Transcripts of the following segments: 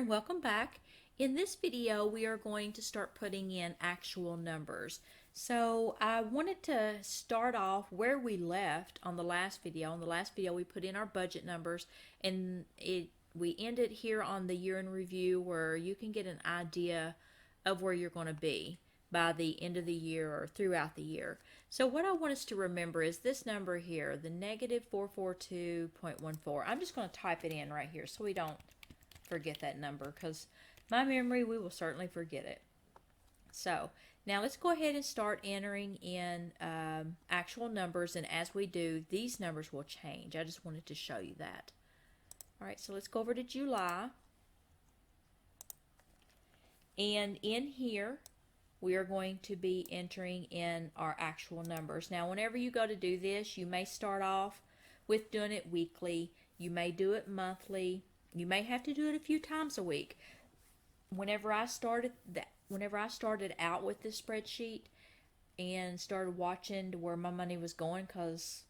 and welcome back. In this video, we are going to start putting in actual numbers. So I wanted to start off where we left on the last video. On the last video, we put in our budget numbers, and we ended here on the year in review where you can get an idea of where you're going to be by the end of the year or throughout the year. So what I want us to remember is this number here, the negative 442.14. I'm just going to type it in right here so we don't forget that number, because my memory, we will certainly forget it. So now let's go ahead and start entering in actual numbers, and as we do, these numbers will change. I just wanted to show you that. All right, so let's go over to July, and in here we are going to be entering in our actual numbers. Now whenever you go to do this, you may start off with doing it weekly, you may do it monthly, you may have to do it a few times a week. Whenever I started out with this spreadsheet and started watching to where my money was going, because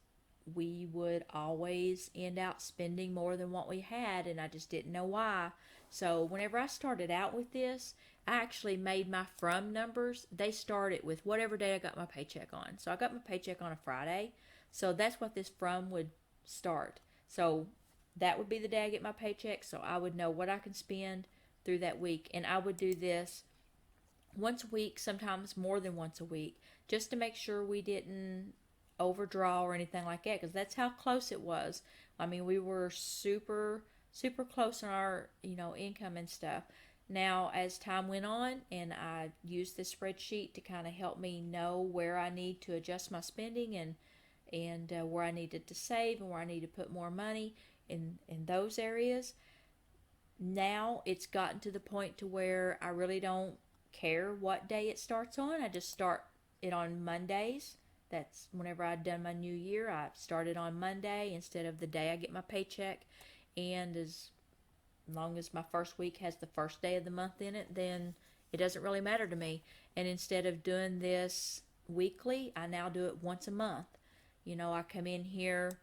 we would always end out spending more than what we had, and I just didn't know why. So whenever I started out with this, I actually made my from numbers. They started with whatever day I got my paycheck on. So I got my paycheck on a Friday, so that's what this from would start. So that would be the day I get my paycheck, so I would know what I can spend through that week. And I would do this once a week, sometimes more than once a week, just to make sure we didn't overdraw or anything like that, because that's how close it was. I mean, we were super close on our income and stuff. Now as time went on and I used this spreadsheet to kind of help me know where I need to adjust my spending, and where I needed to save and where I need to put more money in those areas. Now it's gotten to the point to where I really don't care what day it starts on. I just start it on Mondays. That's whenever I'd done my new year, I started on Monday instead of the day I get my paycheck. And as long as my first week has the first day of the month in it, then it doesn't really matter to me. And instead of doing this weekly, I now do it once a month. I come in here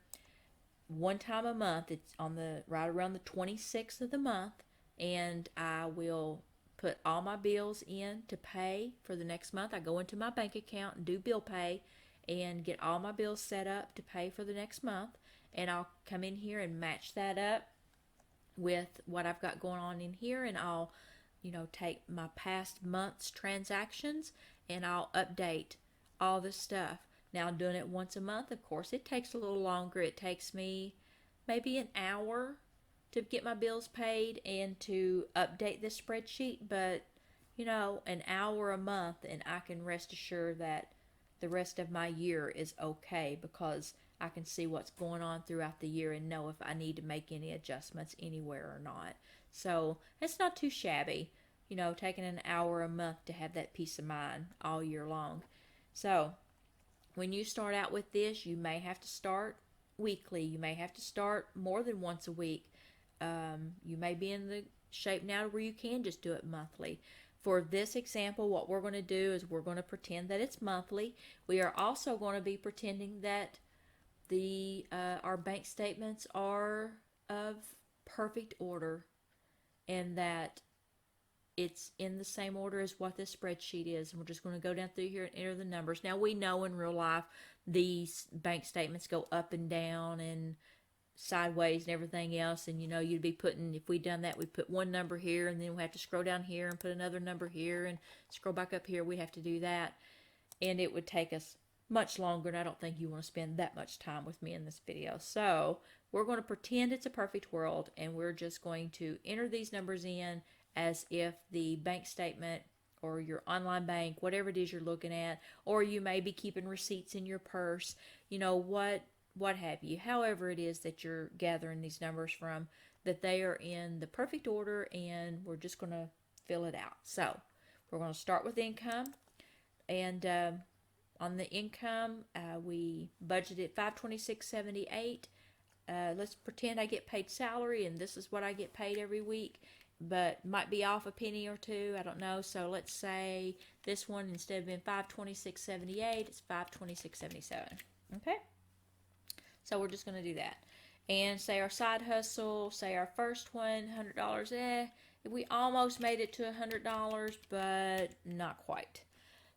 one time a month. It's on the right around the 26th of the month, and I will put all my bills in to pay for the next month. I go into my bank account and do bill pay and get all my bills set up to pay for the next month, and I'll come in here and match that up with what I've got going on in here, and I'll take my past month's transactions and I'll update all this stuff. Now doing it once a month, of course, it takes a little longer. It takes me maybe an hour to get my bills paid and to update this spreadsheet, but an hour a month, and I can rest assured that the rest of my year is okay, because I can see what's going on throughout the year and know if I need to make any adjustments anywhere or not. So it's not too shabby, taking an hour a month to have that peace of mind all year long. So when you start out with this, you may have to start weekly. You may have to start more than once a week. You may be in the shape now where you can just do it monthly. For this example, what we're going to do is we're going to pretend that it's monthly. We are also going to be pretending that our bank statements are of perfect order, and that it's in the same order as what this spreadsheet is. And we're just going to go down through here and enter the numbers. Now we know in real life these bank statements go up and down and sideways and everything else, and you'd be putting, if we'd done that, we'd put one number here and then we have to scroll down here and put another number here and scroll back up here. We have to do that, and it would take us much longer, and I don't think you want to spend that much time with me in this video. So we're going to pretend it's a perfect world, and we're just going to enter these numbers in as if the bank statement or your online bank, whatever it is you're looking at, or you may be keeping receipts in your purse, what have you, however it is that you're gathering these numbers from, that they are in the perfect order, and we're just going to fill it out. So we're going to start with income, and on the income, we budgeted $526.78. Let's pretend I get paid salary, and this is what I get paid every week, but might be off a penny or two, I don't know. So let's say this one, instead of being $526.78, it's $526.77. Okay? So we're just going to do that. And say our side hustle, say our first one, $100, we almost made it to $100, but not quite.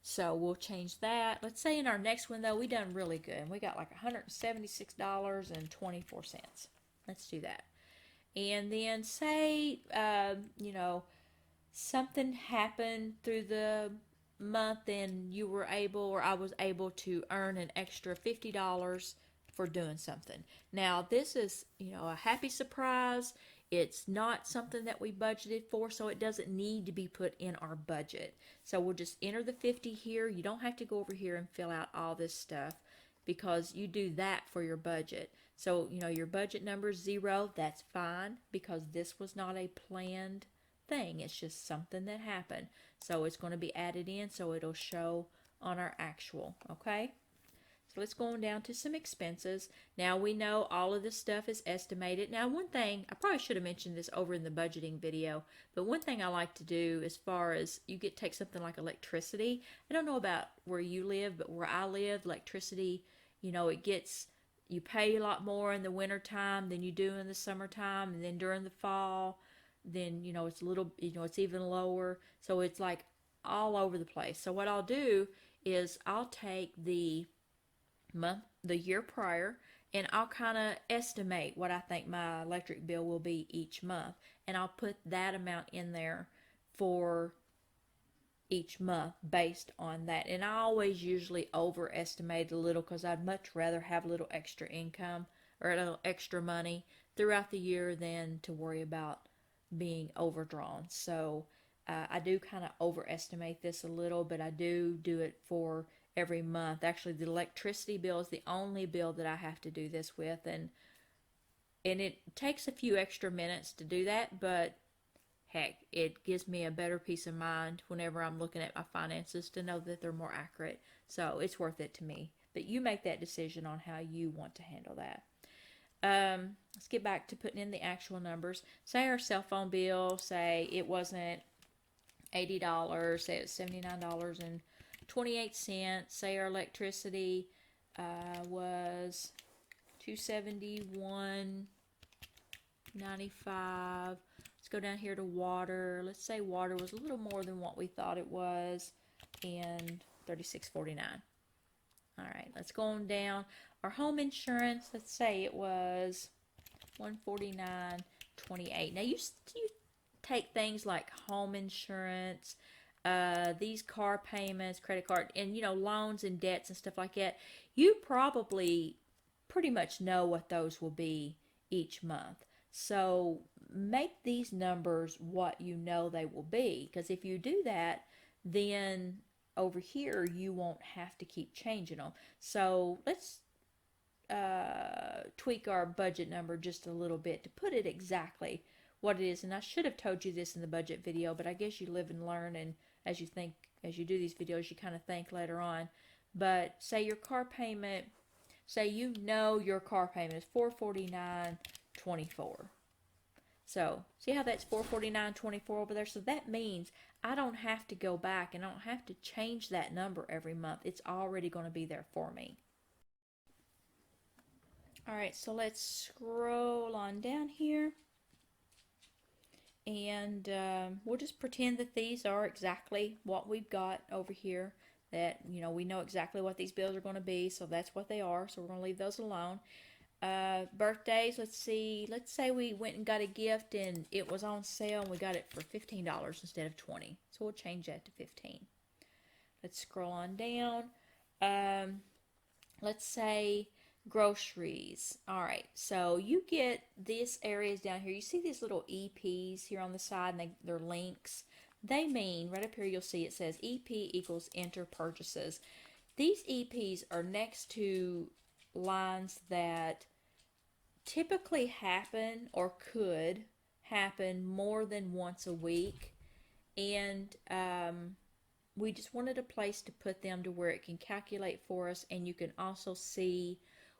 So we'll change that. Let's say in our next one though, we done really good. We got like $176.24. Let's do that. And then say, something happened through the month and you were able, or I was able to earn an extra $50 for doing something. Now, this is, a happy surprise. It's not something that we budgeted for, so it doesn't need to be put in our budget. So we'll just enter the 50 here. You don't have to go over here and fill out all this stuff because you do that for your budget. So, your budget number is 0. That's fine because this was not a planned thing. It's just something that happened. So it's going to be added in so it'll show on our actual, okay? So let's go on down to some expenses. Now we know all of this stuff is estimated. Now one thing, I probably should have mentioned this over in the budgeting video, but one thing I like to do as far as take something like electricity. I don't know about where you live, but where I live, electricity, you pay a lot more in the winter time than you do in the summertime, and then during the fall, then it's even lower. So it's like all over the place. So what I'll do is I'll take the year prior, and I'll kind of estimate what I think my electric bill will be each month, and I'll put that amount in there for each month based on that. And I always usually overestimate a little because I'd much rather have a little extra income or a little extra money throughout the year than to worry about being overdrawn. So I do kind of overestimate this a little, but I do it for every month. Actually, the electricity bill is the only bill that I have to do this with, and it takes a few extra minutes to do that, but heck, it gives me a better peace of mind whenever I'm looking at my finances to know that they're more accurate. So it's worth it to me. But you make that decision on how you want to handle that. Let's get back to putting in the actual numbers. Say our cell phone bill, say it wasn't $80, say it's $79.28. Say our electricity was $271.95. Let's go down here to water. Let's say water was a little more than what we thought it was, and $36.49. All right, let's go on down. Our home insurance, let's say it was $149.28. Now you take things like home insurance, these car payments, credit card, and loans and debts and stuff like that. You probably pretty much know what those will be each month. So make these numbers what you know they will be, because if you do that, then over here you won't have to keep changing them. So let's tweak our budget number just a little bit to put it exactly what it is. And I should have told you this in the budget video, but I guess you live and learn, and as you do these videos, you kind of think later on. But say your car payment, say your car payment is $449.24. So see how that's $449.24 over there? So that means I don't have to go back and I don't have to change that number every month. It's already going to be there for me. All right, so let's scroll on down here, and we'll just pretend that these are exactly what we've got over here, that we know exactly what these bills are going to be, so that's what they are, so we're going to leave those alone. Birthdays, let's say we went and got a gift and it was on sale and we got it for $15 instead of $20, so we'll change that to $15. Let's scroll on down. Let's say groceries. All right, so you get these areas down here. You see these little EPs here on the side, and they're links. They mean, right up here you'll see it says EP equals enter purchases. These EPs are next to lines that typically happen or could happen more than once a week, and we just wanted a place to put them to where it can calculate for us, and you can also see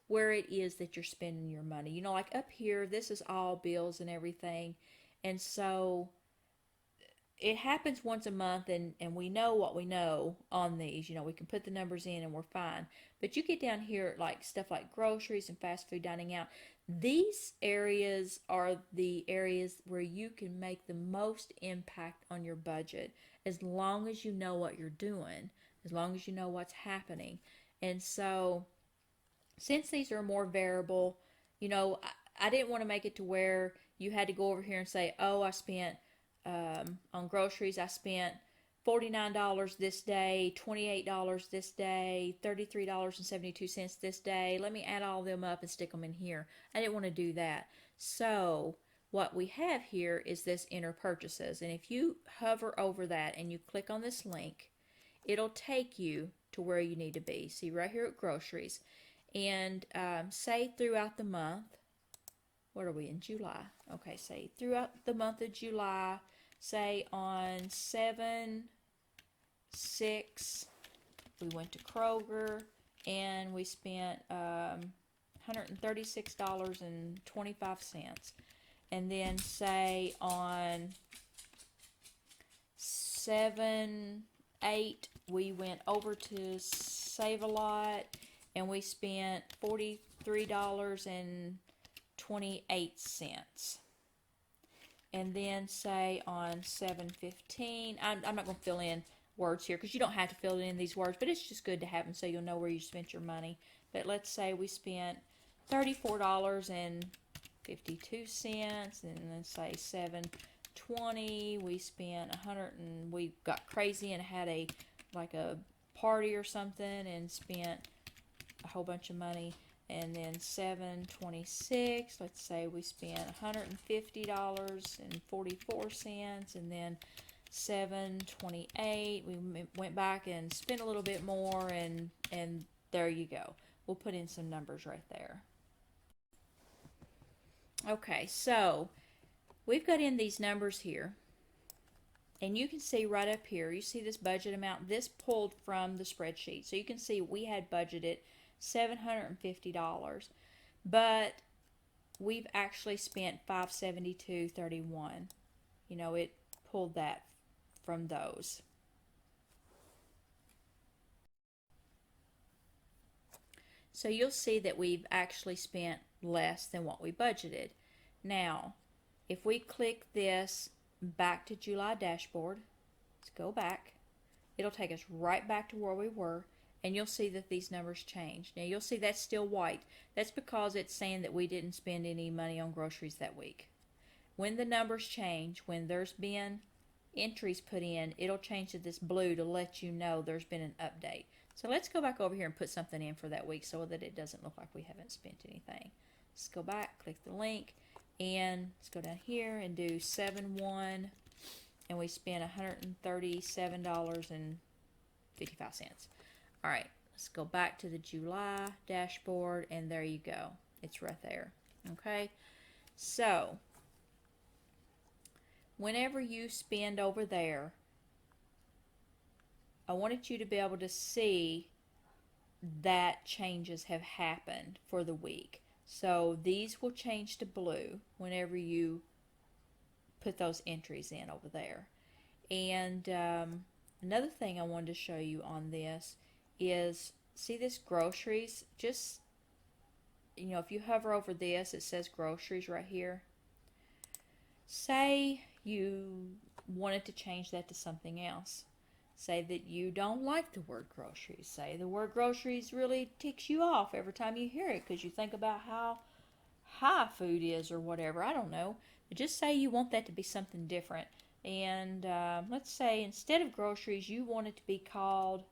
where it is that you're spending your money. Like up here, this is all bills and everything, and so it happens once a month, and we know what we know on these. We can put the numbers in and we're fine. But you get down here like stuff like groceries and fast food dining out. These areas are the areas where you can make the most impact on your budget as long as you know what you're doing, as long as you know what's happening. And so, since these are more variable, I didn't want to make it to where you had to go over here and say, oh, I spent on groceries, I spent $49 this day, $28 this day, $33.72 this day. Let me add all of them up and stick them in here. I didn't want to do that. So what we have here is this enter purchases. And if you hover over that and you click on this link, it'll take you to where you need to be. See right here at groceries. And say throughout the month, what are we in July? Okay, say throughout the month of July, say on 7/6, we went to Kroger and we spent $136.25. And then say on 7/8, we went over to Save a Lot and we spent $43.28. And then say on 7/15, I'm not going to fill in words here because you don't have to fill in these words, but it's just good to have them so you'll know where you spent your money. But let's say we spent $34.52, and then say 7/20, we spent 100, and we got crazy and had a party or something and spent a whole bunch of money. And then 7/26, let's say we spent $150.44, and then 7/28, we went back and spent a little bit more, and there you go. We'll put in some numbers right there. Okay, so we've got in these numbers here, and you can see right up here, you see this budget amount, this pulled from the spreadsheet. So you can see we had budgeted $750, but we've actually spent $572.31. It pulled that from those. So you'll see that we've actually spent less than what we budgeted. Now, if we click this back to July dashboard, let's go back. It'll take us right back to where we were. And you'll see that these numbers change. Now you'll see that's still white. That's because it's saying that we didn't spend any money on groceries that week. When the numbers change, when there's been entries put in, it'll change to this blue to let you know there's been an update. So let's go back over here and put something in for that week so that it doesn't look like we haven't spent anything. Let's go back, click the link, and let's go down here and do 7/1, and we spent $137.55. All right, let's go back to the July dashboard, and there you go. It's right there. Okay, so whenever you spend over there, I wanted you to be able to see that changes have happened for the week. So these will change to blue whenever you put those entries in over there. And another thing I wanted to show you on this is, see this groceries? Just, if you hover over this, it says groceries right here. Say you wanted to change that to something else. Say that you don't like the word groceries. Say the word groceries really ticks you off every time you hear it because you think about how high food is or whatever. I don't know. But just say you want that to be something different. And let's say instead of groceries, you want it to be called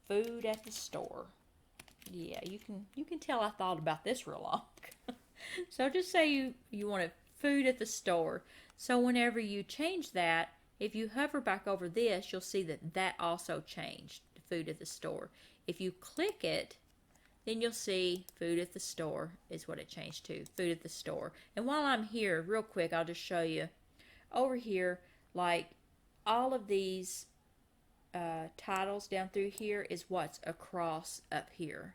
food at the store. Yeah, you can tell I thought about this real long. So just say you want it food at the store. So whenever you change that, if you hover back over this, you'll see that also changed to food at the store. If you click it, then you'll see food at the store is what it changed to, food at the store. And while I'm here, real quick, I'll just show you over here, like all of these titles down through here is what's across up here.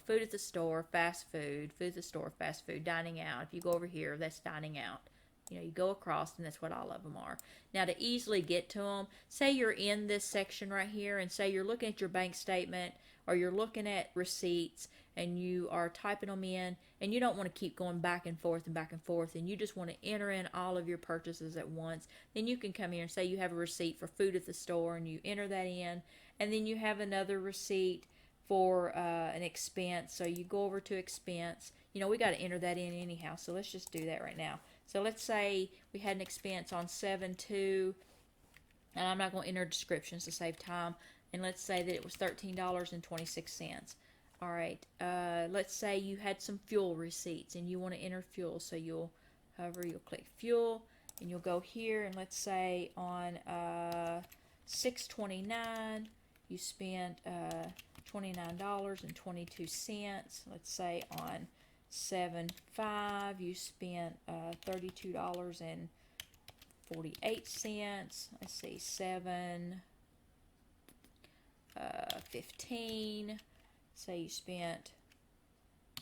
Food at the store, fast food at the store, fast food, dining out. If you go over here, that's dining out. You go across, and that's what all of them are. Now, to easily get to them, say you're in this section right here, and say you're looking at your bank statement, or you're looking at receipts and you are typing them in and you don't want to keep going back and forth and back and forth, and you just want to enter in all of your purchases at once, then you can come here and say you have a receipt for food at the store and you enter that in, and then you have another receipt for an expense. So you go over to expense. You know, we got to enter that in anyhow, so let's just do that right now. So let's say we had an expense on 7/2, and I'm not going to enter descriptions to save time, and let's say that it was $13.26. All right, let's say you had some fuel receipts and you want to enter fuel, so you'll click fuel and you'll go here, and let's say on 6/29 you spent $29.22. Let's say on 7/5 you spent $32.48. Let's see, 7/15. Say you spent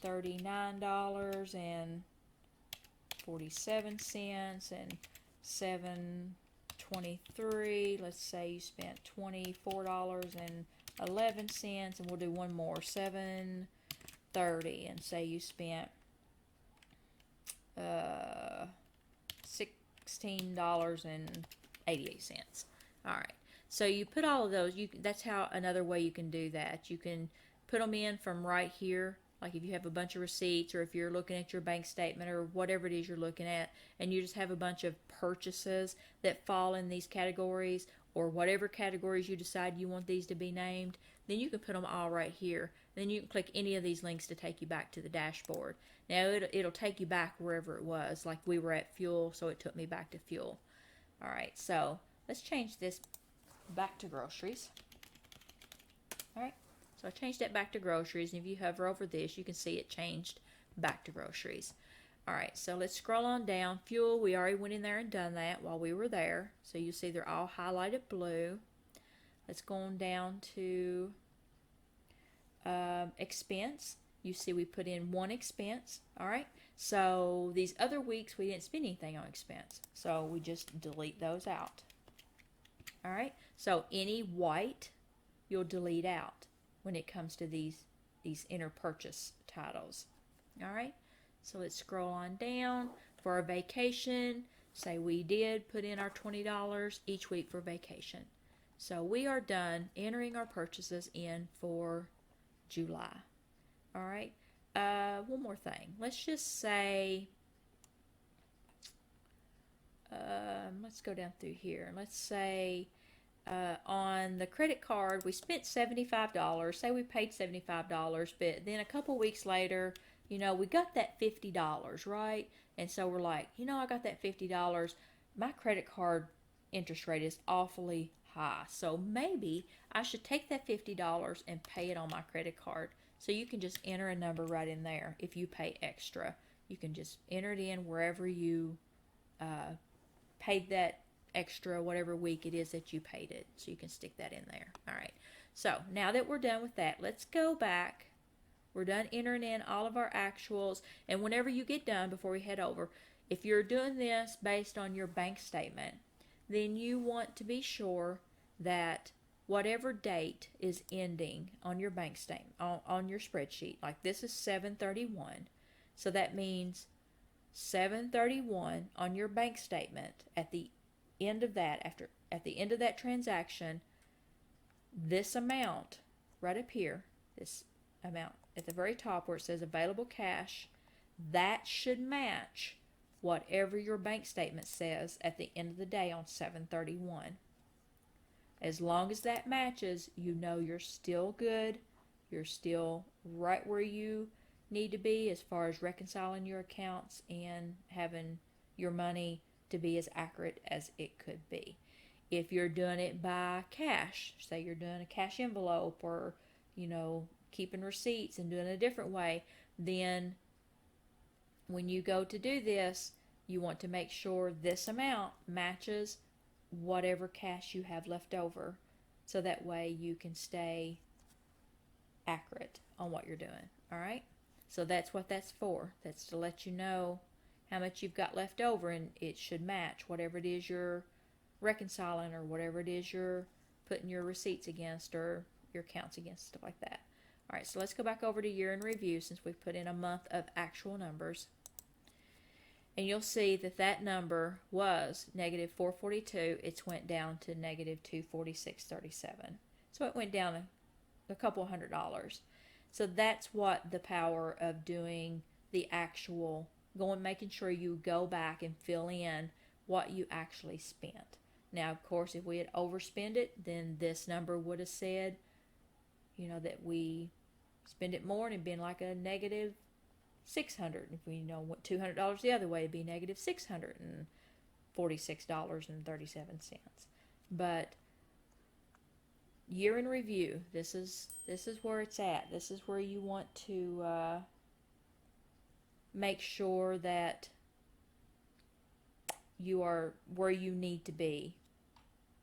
$39.47, and 7/23. Let's say you spent $24.11, and we'll do one more, 7/30, and say you spent $16.88. All right. So you put all of those. That's how another way you can do that. You can put them in from right here. Like if you have a bunch of receipts, or if you're looking at your bank statement or whatever it is you're looking at, and you just have a bunch of purchases that fall in these categories, or whatever categories you decide you want these to be named, then you can put them all right here. Then you can click any of these links to take you back to the dashboard. Now it'll take you back wherever it was. Like we were at fuel, so it took me back to fuel. All right, so let's change this back to groceries. All right, so I changed that back to groceries, and if you hover over this, you can see it changed back to groceries. All right, so let's scroll on down. Fuel, we already went in there and done that while we were there. So you see they're all highlighted blue. Let's go on down to expense. You see we put in one expense. All right, so these other weeks we didn't spend anything on expense, so we just delete those out. All right, so any white you'll delete out when it comes to these inner purchase titles. All right, so let's scroll on down. For our vacation, say we did put in our $20 each week for vacation. So we are done entering our purchases in for July. All right, one more thing. Let's just say, let's go down through here. Let's say on the credit card we spent $75. Say we paid $75, but then a couple weeks later, you know, we got that $50, right? And so we're like, you know, I got that $50. My credit card interest rate is awfully high, so maybe I should take that $50 and pay it on my credit card. So you can just enter a number right in there. If you pay extra, you can just enter it in wherever you paid that extra, whatever week it is that you paid it. So you can stick that in there. All right, so now that we're done with that, let's go back. We're done entering in all of our actuals, and whenever you get done, before we head over, if you're doing this based on your bank statement, then you want to be sure that whatever date is ending on your bank statement, on your spreadsheet, like this is 7/31, so that means 7/31 on your bank statement. At the end of that, at the end of that transaction, this amount right up here, this amount at the very top where it says available cash, that should match whatever your bank statement says at the end of the day on 7/31. As long as that matches, you know you're still good. You're still right where you need to be as far as reconciling your accounts and having your money to be as accurate as it could be. If you're doing it by cash, say you're doing a cash envelope, or, you know, keeping receipts and doing it a different way, then when you go to do this, you want to make sure this amount matches whatever cash you have left over, so that way you can stay accurate on what you're doing. All right, so that's what that's for. That's to let you know how much you've got left over, and it should match whatever it is you're reconciling, or whatever it is you're putting your receipts against or your accounts against, stuff like that. All right, so let's go back over to year in review since we've put in a month of actual numbers. And you'll see that that number was negative 442. It's went down to negative 246.37. So it went down a couple $100. So that's what the power of doing the actual, making sure you go back and fill in what you actually spent. Now, of course, if we had overspent it, then this number would have said, that we spend it more and it'd been like a negative 600. If we went $200 the other way, it'd be negative $646.37. But year in review, this is where it's at. This is where you want to make sure that you are where you need to be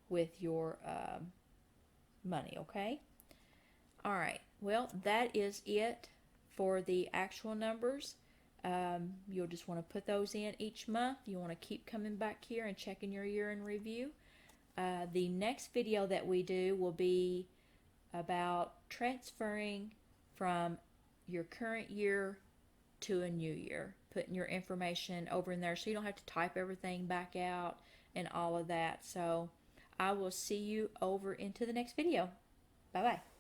with your money, okay? All right, well, that is it for the actual numbers. You'll just want to put those in each month. You want to keep coming back here and checking your year in review. The next video that we do will be about transferring from your current year to a new year, putting your information over in there so you don't have to type everything back out and all of that. So I will see you over into the next video. Bye-bye.